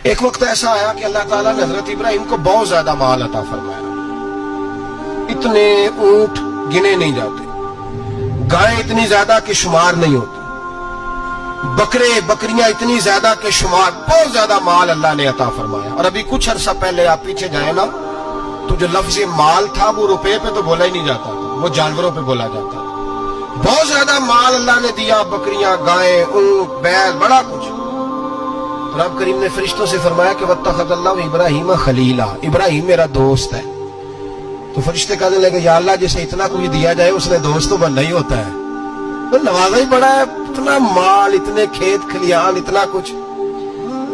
ایک وقت ایسا آیا کہ اللہ تعالیٰ نے حضرت ابراہیم کو بہت زیادہ مال عطا فرمایا. اتنے اونٹ گنے نہیں جاتے، گائیں اتنی زیادہ کہ شمار نہیں ہوتی، بکرے بکریاں اتنی زیادہ کہ شمار، بہت زیادہ مال اللہ نے عطا فرمایا. اور ابھی کچھ عرصہ پہلے آپ پیچھے جائیں نا تو جو لفظ مال تھا وہ روپے پہ تو بولا ہی نہیں جاتا تھا، وہ جانوروں پہ بولا جاتا تھا. بہت زیادہ مال اللہ نے دیا، بکریاں، گائیں، اونٹ، بیل، بڑا کچھ. رب کریم نے فرشتوں سے فرمایا کہ وَاتَّخَذَ اللَّهُ ابراہیم خلیلا، ابراہیم میرا دوست ہے. تو فرشتے کہنے لگے یا اللہ جسے اتنا کچھ دیا جائے اس نے دوست تو بننا ہی ہوتا ہے، تو نوازا ہی بڑا ہے، اتنا مال، اتنے کھیت کھلیان، اتنا کچھ.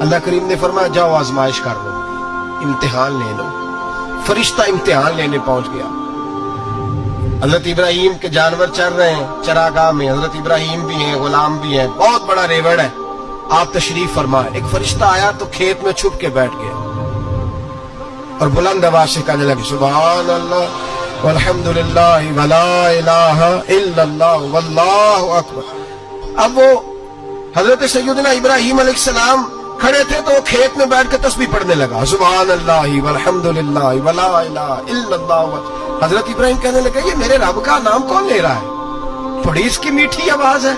اللہ کریم نے فرمایا جاؤ آزمائش کر لو، امتحان لے لو. فرشتہ امتحان لینے پہنچ گیا. حضرت ابراہیم کے جانور چر رہے ہیں چراگاہ میں، حضرت ابراہیم بھی ہیں، غلام بھی ہیں، بہت بڑا ریوڑ ہے. آپ تشریف فرمائے. ایک فرشتہ آیا تو کھیت میں چھپ کے بیٹھ گیا اور بلند آواز سے کہنے لگے سبحان اللہ والحمدللہ ولا الہ الا اللہ واللہ اکبر. اب وہ حضرت سیدنا ابراہیم علیہ السلام کھڑے تھے تو وہ کھیت میں بیٹھ کے تسبیح پڑھنے لگا سبحان اللہ والحمدللہ ولا الہ الا اللہ. حضرت ابراہیم کہنے لگے یہ میرے رب کا نام کون لے رہا ہے؟ بڑی اس کی میٹھی آواز ہے،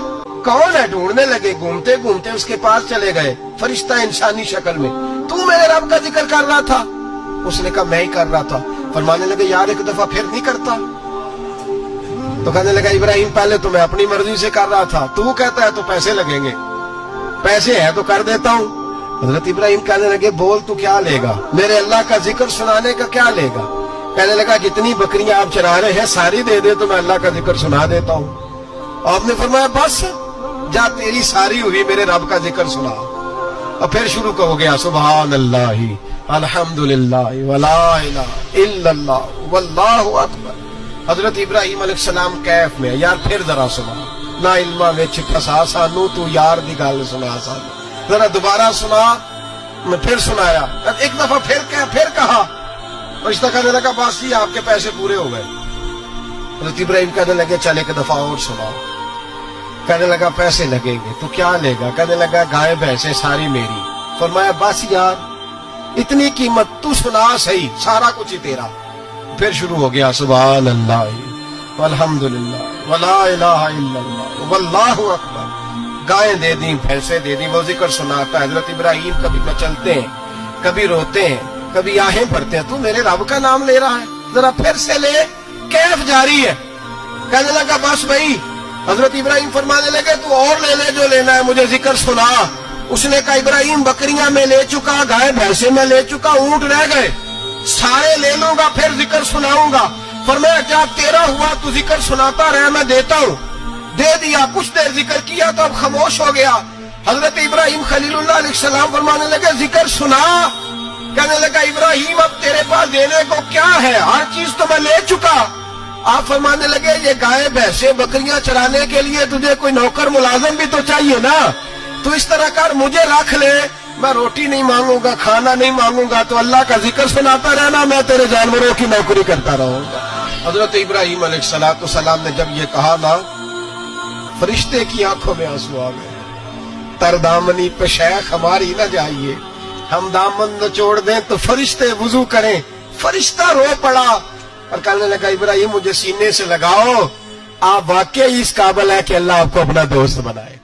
کون ہے؟ ڈھونڈنے لگے، گھومتے گھومتے اس کے پاس چلے گئے. فرشتہ انسانی شکل میں، تو میرے رب کا ذکر کر رہا تھا؟ اس نے کہا میں ہی کر رہا تھا. فرمانے لگے یار ایک دفعہ پھر نہیں کرتا؟ تو کہنے لگا ابراہیم پہلے تو میں اپنی مرضی سے کر رہا تھا، تو کہتا ہے تو پیسے لگیں گے، پیسے ہیں تو کر دیتا ہوں. حضرت ابراہیم کہنے لگے بول تو کیا لے گا؟ میرے اللہ کا ذکر سنانے کا کیا لے گا؟ کہنے لگا جتنی بکریاں آپ چرا رہے ہیں ساری دے دے تو میں اللہ کا ذکر سنا دیتا ہوں. آپ نے فرمایا بس جا تیری ساری ہوئی، میرے رب کا ذکر سنا. اور پھر شروع ہو گیا سبحان اللہ الحمدللہ ولا الہ الا اللہ واللہ اکبر. حضرت ابراہیم علیہ السلام کیف میں یار پھر ذرا سنا، نا علما وچ پھسا سانو تو یار دی گل سنا سانو. ذرا دوبارہ سنا. میں پھر سنایا، ایک دفعہ پھر کہا. فرشتہ کہنے لگا بس یہ آپ کے پیسے پورے ہو گئے. حضرت ابراہیم کہنے لگے چل ایک دفعہ اور سنا. کہنے لگا پیسے لگیں گے. تو کیا لے گا؟ کہنے لگا گائے بھینسیں ساری میری. فرمایا بس یار اتنی قیمت، تو سنا صحیح، سارا کچھ ہی تیرا. پھر شروع ہو گیا سبحان اللہ والحمدللہ ولا الہ الا اللہ واللہ اکبر. گائیں دے دیں، بھینسیں دے دیں، وہ ذکر سناتا. حضرت ابراہیم کبھی مچلتے ہیں، کبھی روتے ہیں، کبھی آہیں بھرتے ہیں. تو میرے رب کا نام لے رہا ہے، ذرا پھر سے لے. کیف جاری ہے. کہنے لگا بس بھائی. حضرت ابراہیم فرمانے لگے تو اور لے لے جو لینا ہے، مجھے ذکر سنا. اس نے کہا ابراہیم بکریاں میں لے چکا، گائے بھینسیں میں لے چکا، اونٹ رہ گئے، سارے لے لوں گا پھر ذکر سناؤں گا. فرمایا کیا تیرا ہوا تو ذکر سناتا رہے، میں دیتا ہوں. دے دیا. کچھ دیر ذکر کیا تو اب خاموش ہو گیا. حضرت ابراہیم خلیل اللہ علیہ السلام فرمانے لگے ذکر سنا. کہنے لگا ابراہیم اب تیرے پاس دینے کو کیا ہے؟ ہر چیز تو میں لے چکا. آپ فرمانے لگے یہ گائے بھینسیں بکریاں چرانے کے لیے تجھے کوئی نوکر ملازم بھی تو چاہیے نا. تو اس طرح کر مجھے رکھ لے، میں روٹی نہیں مانگوں گا، کھانا نہیں مانگوں گا، تو اللہ کا ذکر سناتا رہنا، میں تیرے جانوروں کی نوکری کرتا رہوں گا. حضرت ابراہیم علیہ السلام نے جب یہ کہا نا فرشتے کی آنکھوں میں آنسو آ گئے. تر دامنی پہ شیخ ہماری نہ جائیے، ہم دامن نچوڑ دیں تو فرشتے وضو کریں. فرشتہ رو پڑا اور کہنے لگا ابراہیم مجھے سینے سے لگاؤ، آپ واقعی اس قابل ہے کہ اللہ آپ کو اپنا دوست بنائے.